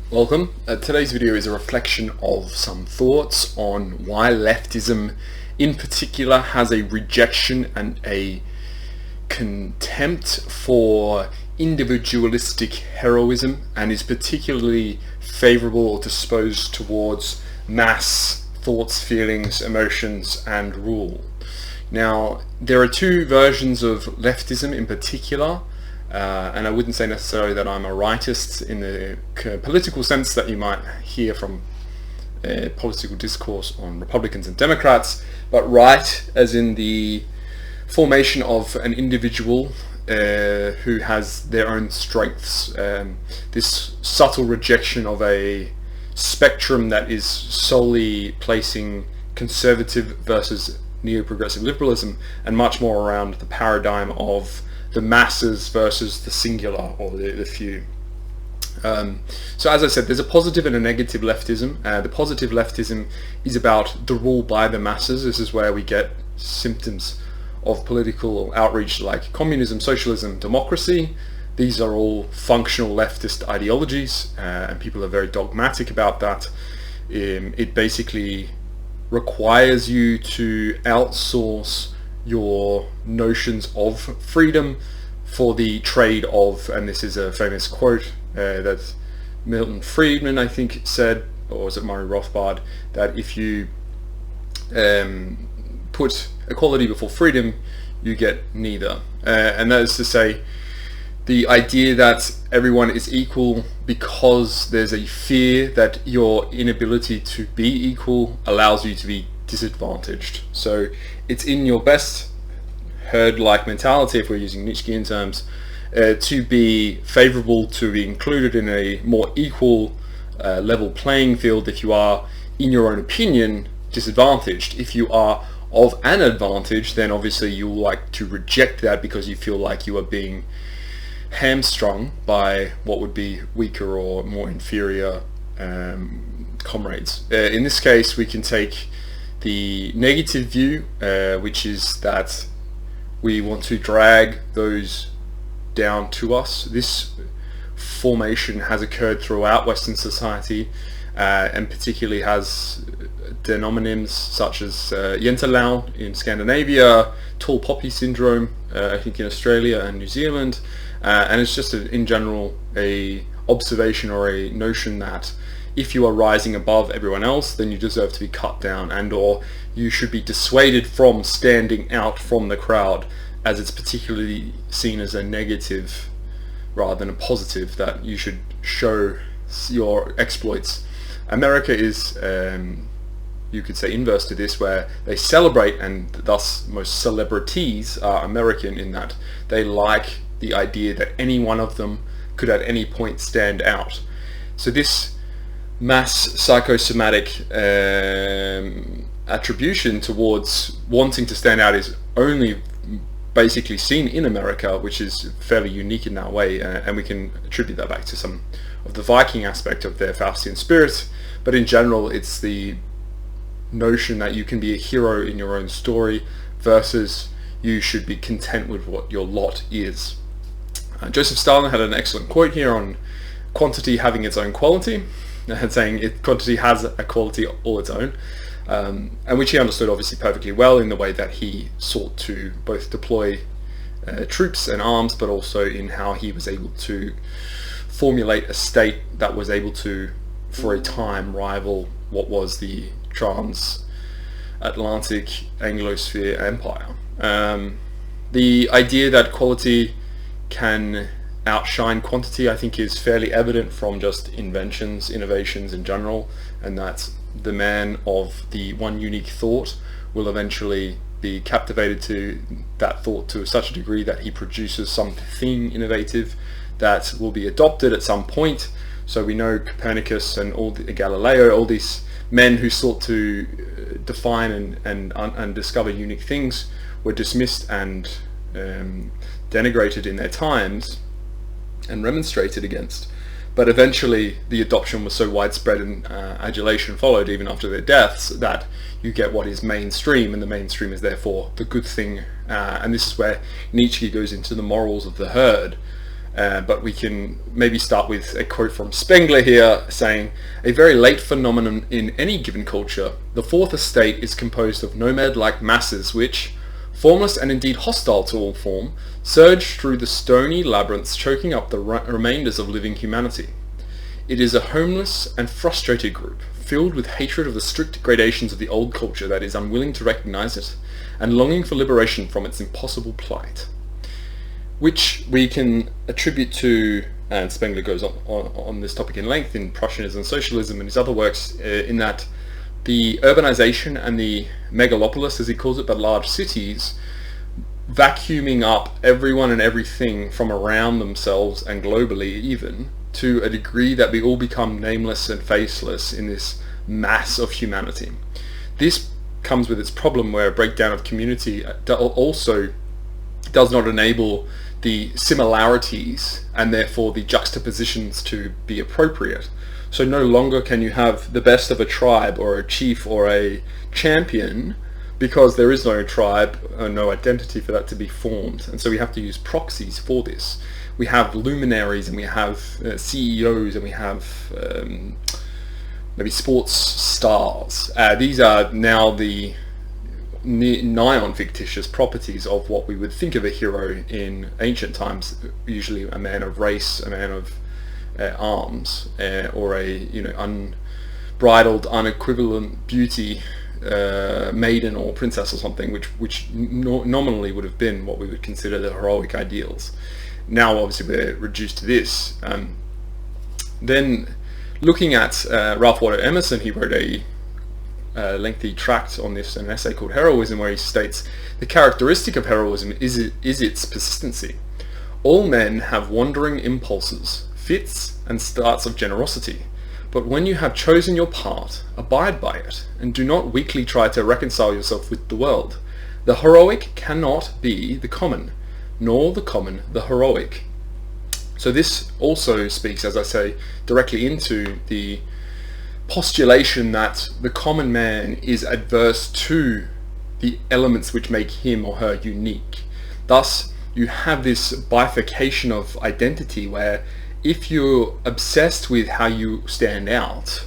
Welcome. Today's video is a reflection of some thoughts on why leftism in particular has a rejection and a contempt for individualistic heroism and is particularly favorable or disposed towards mass thoughts, feelings, emotions and rule. Now, there are two versions of leftism in particular. And I wouldn't say necessarily that I'm a rightist in the political sense that you might hear from political discourse on Republicans and Democrats, but right as in the formation of an individual who has their own strengths. This subtle rejection of a spectrum that is solely placing conservative versus neo-progressive liberalism, and much more around the paradigm of the masses versus the singular or the few. So as I said, there's a positive and a negative leftism. The positive leftism is about the rule by the masses. This is where we get symptoms of political outreach like communism, socialism, democracy. These are all functional leftist ideologies, and people are very dogmatic about that. It basically requires you to outsource your notions of freedom for the trade of, and this is a famous quote that Milton Friedman I think said, or was it Murray Rothbard, that if you put equality before freedom, you get neither. And that is to say, the idea that everyone is equal because there's a fear that your inability to be equal allows you to be disadvantaged. So it's in your best herd-like mentality, if we're using Nietzschean terms, to be favorable to be included in a more equal level playing field if you are, in your own opinion, disadvantaged. If you are of an advantage, then obviously you'll like to reject that because you feel like you are being hamstrung by what would be weaker or more inferior comrades. In this case, we can take the negative view, which is that we want to drag those down to us. This formation has occurred throughout Western society, and particularly has denominums such as Jentelau in Scandinavia, tall poppy syndrome, I think in Australia and New Zealand, and it's just in general a observation or a notion that if you are rising above everyone else, then you deserve to be cut down, and or you should be dissuaded from standing out from the crowd, as it's particularly seen as a negative rather than a positive, that you should show your exploits. America is, you could say, inverse to this, where they celebrate, and thus most celebrities are American in that they like the idea that any one of them could at any point stand out. So this mass psychosomatic attribution towards wanting to stand out is only basically seen in America, which is fairly unique in that way, and we can attribute that back to some of the Viking aspect of their Faustian spirit, but in general it's the notion that you can be a hero in your own story versus you should be content with what your lot is. Joseph Stalin had an excellent quote here on quantity having its own quality, and saying quantity has a quality all its own, and which he understood obviously perfectly well in the way that he sought to both deploy troops and arms, but also in how he was able to formulate a state that was able to, for a time, rival what was the transatlantic Anglosphere empire. The idea that quality can outshine quantity, I think, is fairly evident from just inventions, innovations in general, and that the man of the one unique thought will eventually be captivated to that thought to such a degree that he produces something innovative that will be adopted at some point. So we know Copernicus and Galileo, all these men who sought to define and discover unique things, were dismissed and denigrated in their times and remonstrated against. But eventually the adoption was so widespread and adulation followed even after their deaths that you get what is mainstream, and the mainstream is therefore the good thing. And this is where Nietzsche goes into the morals of the herd. But we can maybe start with a quote from Spengler here, saying, "A very late phenomenon in any given culture, the fourth estate is composed of nomad-like masses which, formless and indeed hostile to all form, surge through the stony labyrinths, choking up the remainders of living humanity. It is a homeless and frustrated group, filled with hatred of the strict gradations of the old culture that is unwilling to recognize it, and longing for liberation from its impossible plight." Which we can attribute to, and Spengler goes on this topic in length in Prussianism and Socialism and his other works, in that the urbanization and the megalopolis, as he calls it, but large cities, vacuuming up everyone and everything from around themselves and globally even, to a degree that we all become nameless and faceless in this mass of humanity. This comes with its problem where a breakdown of community also does not enable the similarities and therefore the juxtapositions to be appropriate. So no longer can you have the best of a tribe or a chief or a champion, because there is no tribe or no identity for that to be formed. And so we have to use proxies for this. We have luminaries and we have CEOs and we have maybe sports stars. These are now the nigh on fictitious properties of what we would think of a hero in ancient times, usually a man of race, a man of arms, or a unbridled, unequivalent beauty, maiden or princess or something, which nominally would have been what we would consider the heroic ideals. Now obviously we're reduced to this. Then looking at Ralph Waldo Emerson, he wrote a lengthy tract on this, an essay called Heroism, where he states, "The characteristic of heroism is its persistency. All men have wandering impulses, fits and starts of generosity, but when you have chosen your part, abide by it, and do not weakly try to reconcile yourself with the world. The heroic cannot be the common, nor the common the heroic." So this also speaks, as I say, directly into the postulation that the common man is adverse to the elements which make him or her unique. Thus, you have this bifurcation of identity where if you're obsessed with how you stand out,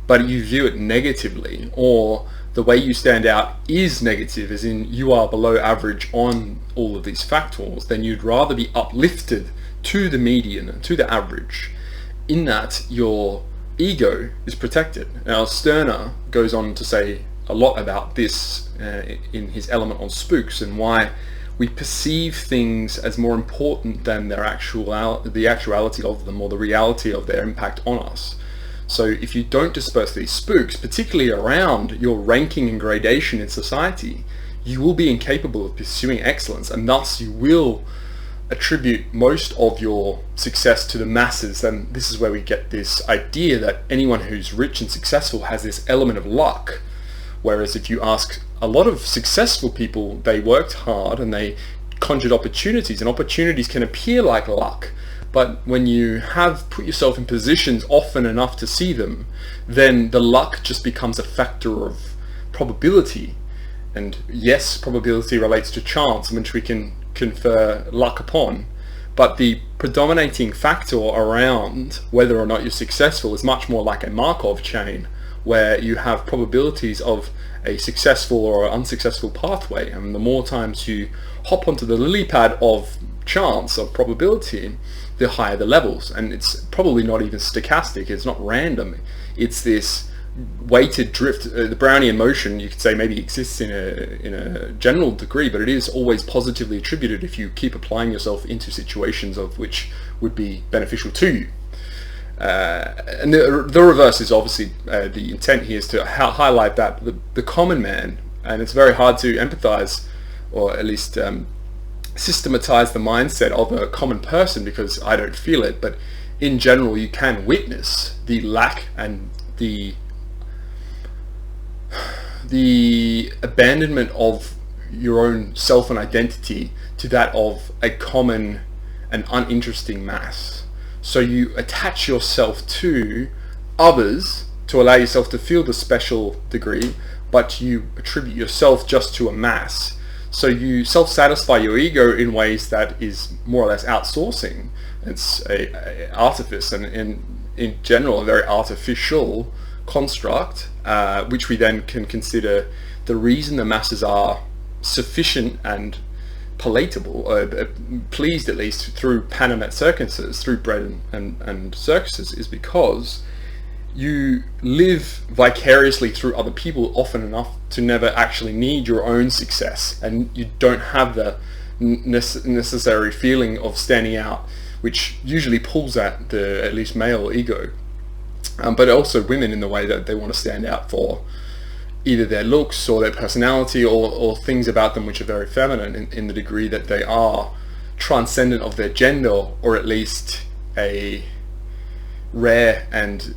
but you view it negatively, or the way you stand out is negative, as in you are below average on all of these factors, then you'd rather be uplifted to the median, to the average, in that your ego is protected. Now Stirner goes on to say a lot about this in his element on spooks, and why we perceive things as more important than the actuality of them, or the reality of their impact on us. So if you don't disperse these spooks, particularly around your ranking and gradation in society, you will be incapable of pursuing excellence, and thus you will attribute most of your success to the masses. And this is where we get this idea that anyone who's rich and successful has this element of luck, whereas if you ask a lot of successful people, they worked hard and they conjured opportunities, and opportunities can appear like luck, but when you have put yourself in positions often enough to see them, then the luck just becomes a factor of probability. And yes, probability relates to chance, which we can confer luck upon, but the predominating factor around whether or not you're successful is much more like a Markov chain, where you have probabilities of a successful or unsuccessful pathway, and the more times you hop onto the lily pad of chance, of probability, the higher the levels. And it's probably not even stochastic, it's not random, it's this weighted drift. The Brownian motion, you could say, maybe exists in a general degree, but it is always positively attributed if you keep applying yourself into situations of which would be beneficial to you. And the reverse is obviously the intent here is to highlight that the common man, and it's very hard to empathize, or at least systematize the mindset of a common person, because I don't feel it, but in general you can witness the lack and the abandonment of your own self and identity to that of a common and uninteresting mass. So you attach yourself to others to allow yourself to feel the special degree, but you attribute yourself just to a mass. So you self-satisfy your ego in ways that is more or less outsourcing It's a artifice, and in general a very artificial construct, which we then can consider the reason the masses are sufficient and palatable, pleased at least through Panamet circuses, through bread and circuses, is because you live vicariously through other people often enough to never actually need your own success, and you don't have the necessary feeling of standing out, which usually pulls at the at least male ego, but also women, in the way that they want to stand out for either their looks or their personality, or things about them which are very feminine, in the degree that they are transcendent of their gender, or at least a rare and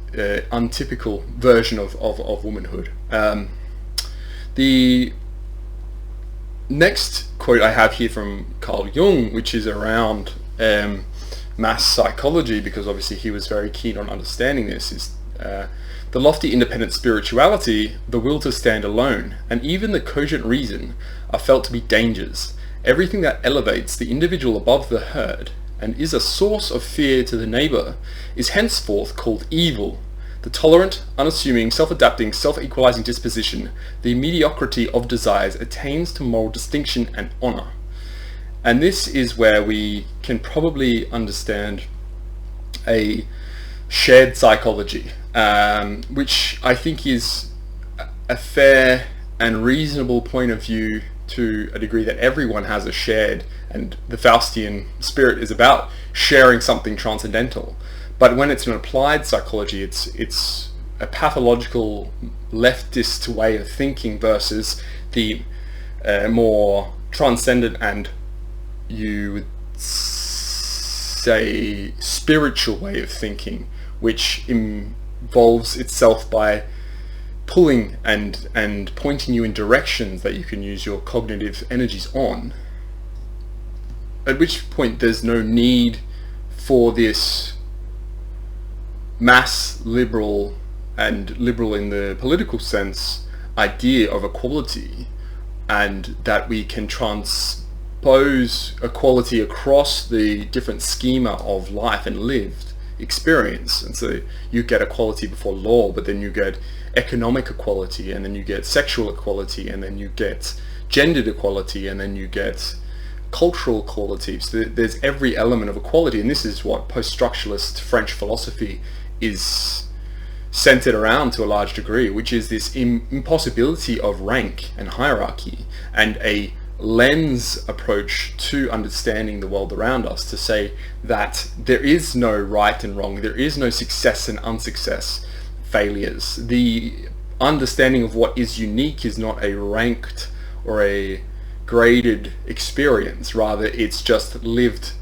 untypical version of womanhood. The next quote I have here from Carl Jung, which is around mass psychology, because obviously he was very keen on understanding this, is the lofty independent spirituality, the will to stand alone, and even the cogent reason are felt to be dangers. Everything that elevates the individual above the herd and is a source of fear to the neighbour is henceforth called evil. The tolerant, unassuming, self-adapting, self-equalizing disposition, the mediocrity of desires, attains to moral distinction and honour. And this is where we can probably understand a shared psychology, which I think is a fair and reasonable point of view, to a degree that everyone has a shared, and the Faustian spirit is about sharing something transcendental. But when it's an applied psychology, it's a pathological leftist way of thinking versus the more transcendent and, you would say, spiritual way of thinking, which involves itself by pulling and pointing you in directions that you can use your cognitive energies on, at which point there's no need for this mass liberal, and liberal in the political sense, idea of equality, and that we can transpose equality across the different schema of life and lived experience. And so you get equality before law, but then you get economic equality, and then you get sexual equality, and then you get gendered equality, and then you get cultural equality. So there's every element of equality, and this is what post-structuralist French philosophy is centered around to a large degree, which is this impossibility of rank and hierarchy, and a lens approach to understanding the world around us, to say that there is no right and wrong, there is no success and unsuccess, failures. The understanding of what is unique is not a ranked or a graded experience, rather it's just lived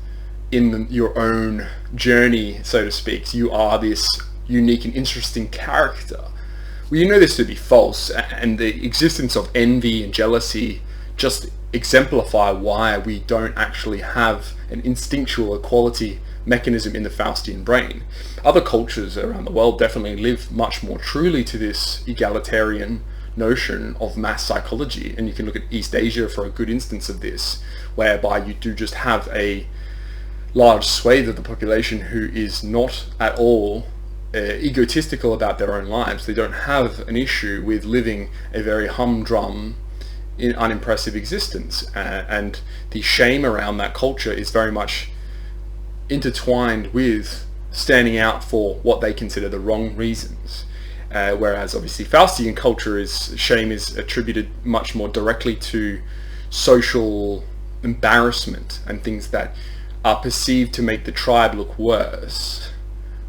in your own journey, so to speak. You are this unique and interesting character. Well, you know this to be false, and the existence of envy and jealousy just exemplify why we don't actually have an instinctual equality mechanism in the Faustian brain. Other cultures around the world definitely live much more truly to this egalitarian notion of mass psychology, and you can look at East Asia for a good instance of this, whereby you do just have a large swathe of the population who is not at all egotistical about their own lives. They don't have an issue with living a very humdrum, unimpressive existence, and the shame around that culture is very much intertwined with standing out for what they consider the wrong reasons, whereas obviously Faustian culture shame is attributed much more directly to social embarrassment and things that are perceived to make the tribe look worse,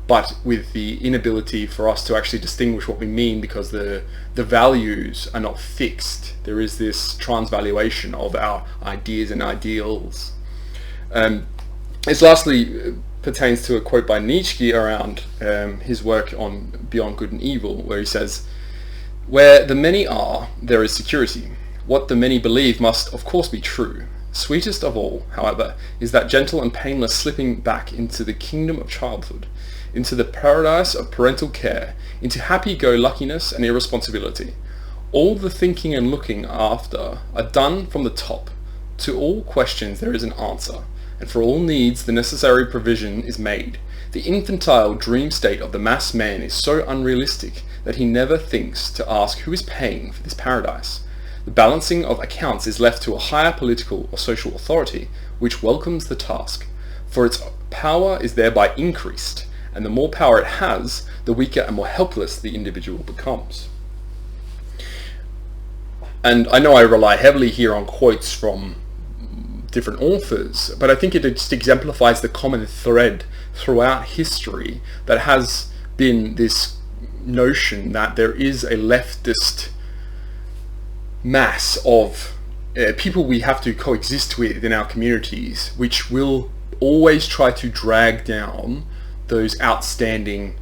but with the inability for us to actually distinguish what we mean, because the values are not fixed. There is this transvaluation of our ideas and ideals. This lastly pertains to a quote by Nietzsche around his work on Beyond Good and Evil, where he says, "Where the many are, there is security. What the many believe must of course be true. Sweetest of all, however, is that gentle and painless slipping back into the kingdom of childhood, into the paradise of parental care, into happy-go-luckiness and irresponsibility. All the thinking and looking after are done from the top. To all questions there is an answer, and for all needs the necessary provision is made. The infantile dream state of the mass man is so unrealistic that he never thinks to ask who is paying for this paradise. The balancing of accounts is left to a higher political or social authority, which welcomes the task, for its power is thereby increased, and the more power it has, the weaker and more helpless the individual becomes. And I know I rely heavily here on quotes from different authors, but I think it just exemplifies the common thread throughout history that has been this notion that there is a leftist mass of people we have to coexist with in our communities, which will always try to drag down those outstanding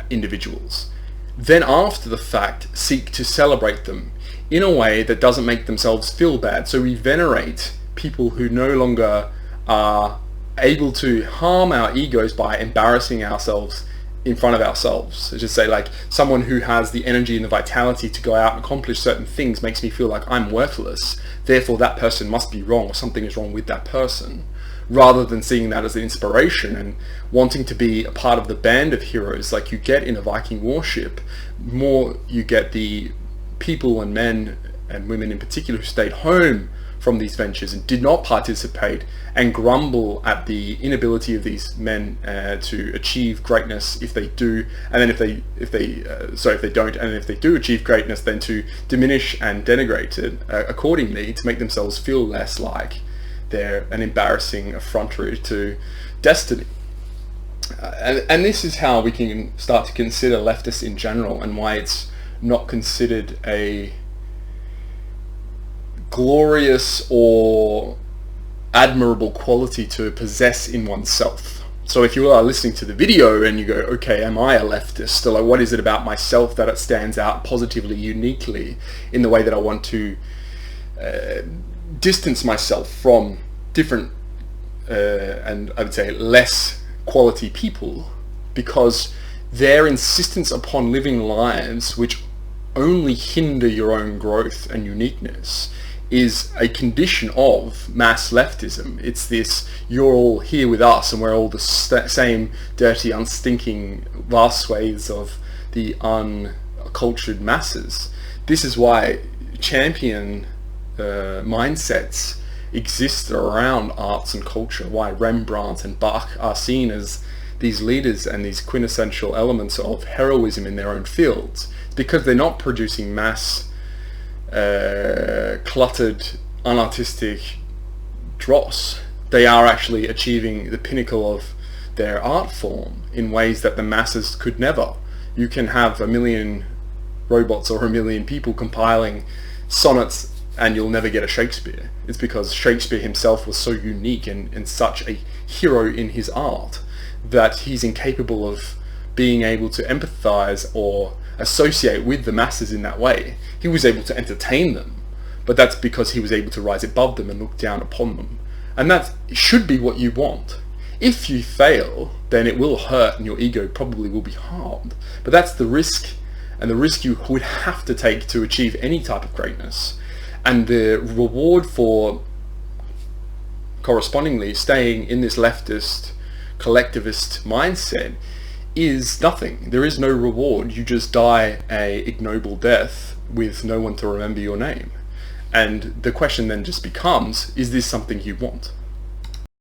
individuals. Then after the fact, seek to celebrate them in a way that doesn't make themselves feel bad. So we venerate people who no longer are able to harm our egos by embarrassing ourselves in front of ourselves. So just say, like, someone who has the energy and the vitality to go out and accomplish certain things makes me feel like I'm worthless, therefore that person must be wrong, or something is wrong with that person, rather than seeing that as an inspiration and wanting to be a part of the band of heroes like you get in a Viking warship. More you get the people and men and women in particular who stayed home from these ventures and did not participate and grumble at the inability of these men to achieve greatness if they do, and then if they don't, and if they do achieve greatness, then to diminish and denigrate it accordingly, to make themselves feel less like they're an embarrassing effrontery to destiny. And this is how we can start to consider leftists in general, and why it's not considered a glorious or admirable quality to possess in oneself. So if you are listening to the video and you go, okay, am I a leftist? Or like, what is it about myself that it stands out positively, uniquely, in the way that I want to distance myself from different and I would say less quality people, because their insistence upon living lives which only hinder your own growth and uniqueness is a condition of mass leftism. It's this, you're all here with us and we're all the same dirty, unstinking vast swathes of the uncultured masses. This is why champion mindsets exist around arts and culture, why Rembrandt and Bach are seen as these leaders and these quintessential elements of heroism in their own fields. It's because they're not producing mass cluttered, unartistic dross. They are actually achieving the pinnacle of their art form in ways that the masses could never. You can have 1 million robots or 1 million people compiling sonnets and you'll never get a Shakespeare. It's because Shakespeare himself was so unique and such a hero in his art that he's incapable of being able to empathize or associate with the masses in that way. He was able to entertain them, but that's because he was able to rise above them and look down upon them. And that should be what you want. If you fail, then it will hurt and your ego probably will be harmed. But that's the risk, and the risk you would have to take to achieve any type of greatness. And the reward for correspondingly staying in this leftist, collectivist mindset is nothing. There is no reward. You just die a ignoble death with no one to remember your name. And the question then just becomes, is this something you want?